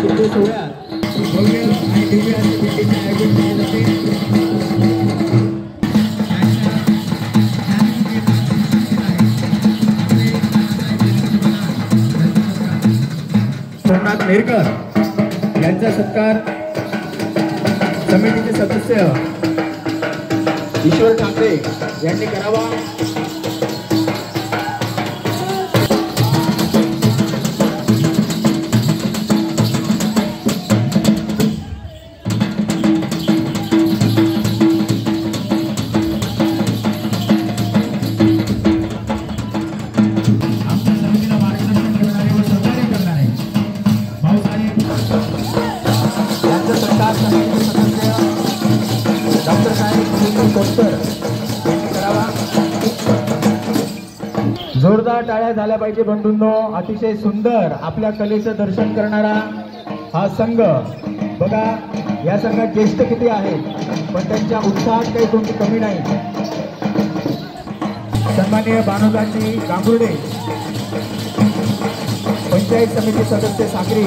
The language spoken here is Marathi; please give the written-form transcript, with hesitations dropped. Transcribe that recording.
सांस्कृतिक सोहळ्यात भव्य आणि दिव्य असे भेटीचे आयोजन केले जाते। सोमनाथ नेरकर यांचा सत्कार समितीचे सदस्य ईश्वर ठाकरे यांनी करावा। जोरदार टाळ्या झाल्या पाहिजे बंधूंनो। अतिशय सुंदर आपल्या कलेचं दर्शन करणारा हा संघ बघा। या संघात ज्येष्ठ किती आहेत पण त्यांच्या उत्साहात काही कोणती कमी नाही। सन्माननीय भानुदाजी गांगुर्डे पंचायत समिती सदस्य साक्री